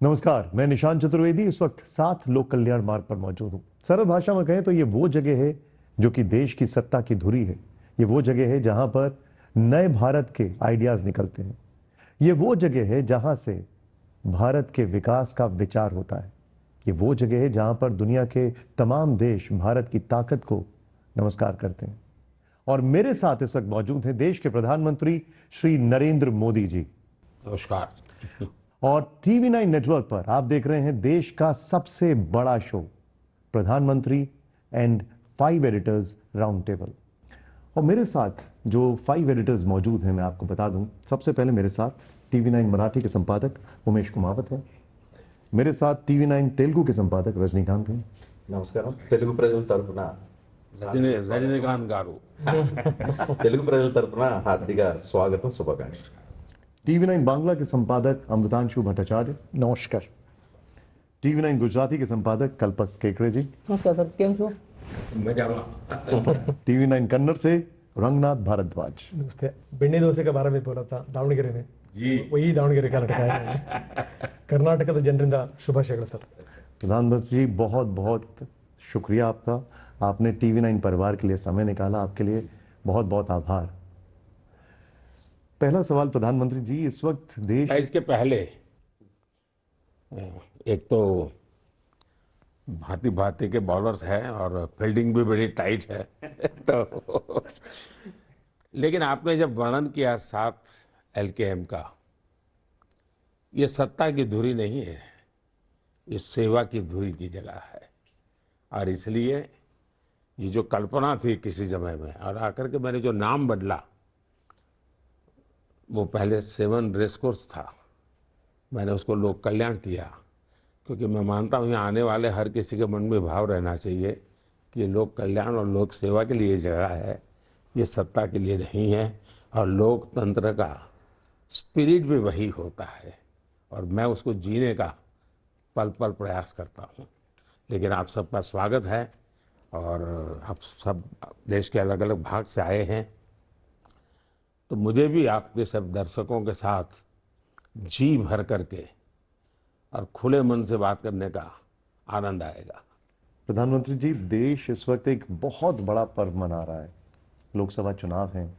नमस्कार, मैं निशांत चतुर्वेदी इस वक्त साथ लोक कल्याण मार्ग पर मौजूद हूं। सरल भाषा में कहें तो ये वो जगह है जो कि देश की सत्ता की धुरी है। ये वो जगह है जहां पर नए भारत के आइडियाज निकलते हैं। ये वो जगह है जहां से भारत के विकास का विचार होता है। ये वो जगह है जहां पर दुनिया के तमाम देश भारत की ताकत को नमस्कार करते हैं। और मेरे साथ इस वक्त मौजूद हैं देश के प्रधानमंत्री श्री नरेंद्र मोदी जी। नमस्कार। और टीवी 9 नेटवर्क पर आप देख रहे हैं देश का सबसे बड़ा शो, प्रधानमंत्री एंड 5 एडिटर्स राउंड टेबल। और मेरे साथ जो 5 एडिटर्स मौजूद हैं, मैं आपको बता दूं, सबसे पहले मेरे साथ टीवी 9 मराठी के संपादक उमेश कुमावत हैं। मेरे साथ टीवी 9 तेलुगु के संपादक रजनीकांत हैं। నమస్కారం. తెలుగు ప్రజల తరపున రజనీకాంత్ గారు తెలుగు ప్రజల తరపున హార్దిక స్వాగతం, శుభాకాంక్షలు. टीवी 9 बांग्ला के संपादक अमृतांशु भट्टाचार्य। नमस्कार। टीवी 9 गुजराती के संपादक कल्पक केकड़े जी। नमस्कार सर, केम छो? मजामा। टीवी 9 कन्नड़ से रंगनाथ भारद्वाज। नमस्ते। बेन्नी डोसे के बारे में बोला था दावणಗೆರೆ में जी वही दावणಗೆರೆ कर्नाटक है। कर्नाटक जनರಿಂದ ಶುಭಾಶಯಗಳು सर। प्रधानमंत्री जी, बहुत बहुत शुक्रिया आपका। आपने टीवी 9 परिवार के लिए समय निकाला, आपके लिए बहुत बहुत आभार। पहला सवाल प्रधानमंत्री जी, इस वक्त देश इसके पहले एक तो भांति भांति के बॉलर्स हैं और फील्डिंग भी बड़ी टाइट है तो लेकिन आपने जब वर्णन किया 7 LKM का, ये सत्ता की धुरी नहीं है, ये सेवा की धुरी की जगह है। और इसलिए ये जो कल्पना थी किसी समय में, और आकर के मैंने जो नाम बदला, वो पहले 7 रेस कोर्स था, मैंने उसको लोक कल्याण किया, क्योंकि मैं मानता हूँ यहाँ आने वाले हर किसी के मन में भाव रहना चाहिए कि ये लोक कल्याण और लोक सेवा के लिए जगह है, ये सत्ता के लिए नहीं है। और लोकतंत्र का स्पिरिट भी वही होता है और मैं उसको जीने का पल पल प्रयास करता हूँ। लेकिन आप सबका स्वागत है और आप सब देश के अलग अलग भाग से आए हैं, तो मुझे भी आपके सब दर्शकों के साथ जी भर करके और खुले मन से बात करने का आनंद आएगा। प्रधानमंत्री जी, देश इस वक्त एक बहुत बड़ा पर्व मना रहा है। लोकसभा चुनाव हैं,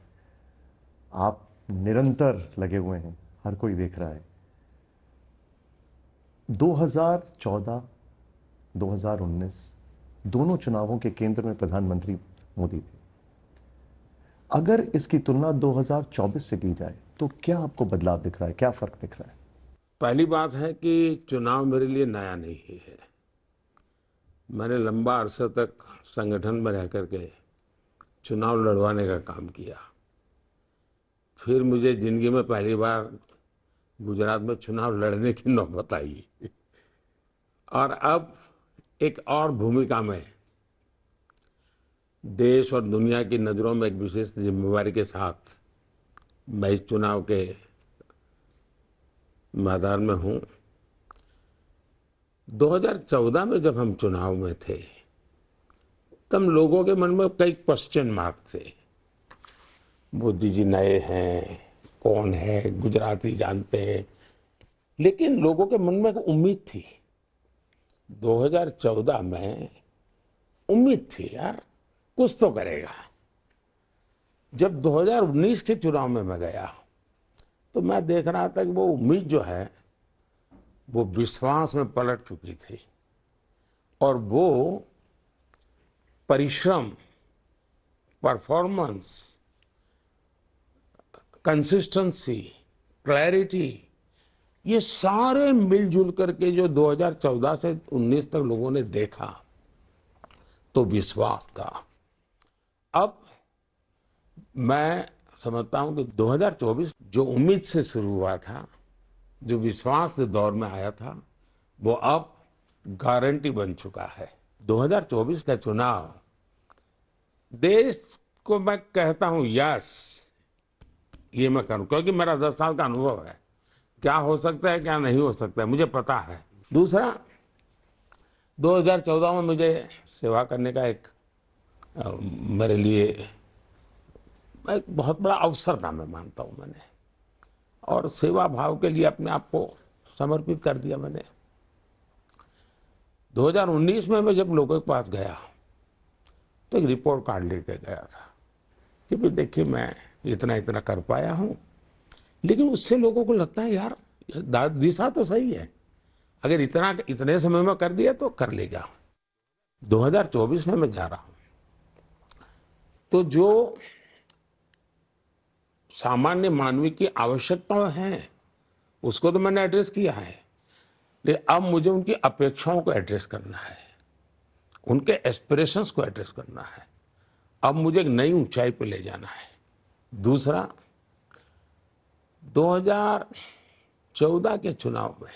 आप निरंतर लगे हुए हैं, हर कोई देख रहा है। 2014, 2019 दोनों चुनावों के केंद्र में प्रधानमंत्री मोदी थे। अगर इसकी तुलना 2024 से की जाए तो क्या आपको बदलाव दिख रहा है, क्या फर्क दिख रहा है? पहली बात है कि चुनाव मेरे लिए नया नहीं है। मैंने लंबा अरसे तक संगठन में रह करके चुनाव लड़वाने का काम किया। फिर मुझे जिंदगी में पहली बार गुजरात में चुनाव लड़ने की नौबत आई और अब एक और भूमिका में देश और दुनिया की नज़रों में एक विशेष जिम्मेवारी के साथ मैं इस चुनाव के मैदान में हूँ। 2014 में जब हम चुनाव में थे तब लोगों के मन में कई क्वेश्चन मार्क थे। मोदी जी नए हैं, कौन है, गुजराती जानते हैं, लेकिन लोगों के मन में एक उम्मीद थी। 2014 में उम्मीद थी यार कुछ तो करेगा। जब 2019 के चुनाव में मैं गया तो मैं देख रहा था कि वो उम्मीद जो है वो विश्वास में पलट चुकी थी और वो परिश्रम, परफॉर्मेंस, कंसिस्टेंसी, क्लैरिटी, ये सारे मिलजुल करके जो 2014 से 19 तक लोगों ने देखा तो विश्वास था। अब मैं समझता हूं कि 2024 जो उम्मीद से शुरू हुआ था, जो विश्वास के दौर में आया था, वो अब गारंटी बन चुका है। 2024 का चुनाव देश को मैं कहता हूं यस, ये मैं करूं क्योंकि मेरा 10 साल का अनुभव है। क्या हो सकता है, क्या नहीं हो सकता है, मुझे पता है। दूसरा, 2014 में मुझे सेवा करने का एक मेरे लिए एक बहुत बड़ा अवसर था, मैं मानता हूं मैंने, और सेवा भाव के लिए अपने आप को समर्पित कर दिया मैंने। 2019 में मैं जब लोगों के पास गया तो एक रिपोर्ट कार्ड लेके गया था कि भाई देखिए मैं इतना इतना कर पाया हूँ, लेकिन उससे लोगों को लगता है यार दिशा तो सही है, अगर इतने समय में कर दिया तो कर लेगा। 2024 में मैं जा रहा हूँ तो जो सामान्य मानवीय की आवश्यकताएं हैं उसको तो मैंने एड्रेस किया है, लेकिन अब मुझे उनकी अपेक्षाओं को एड्रेस करना है, उनके एस्पिरेशंस को एड्रेस करना है। अब मुझे एक नई ऊंचाई पर ले जाना है। दूसरा, 2014 के चुनाव में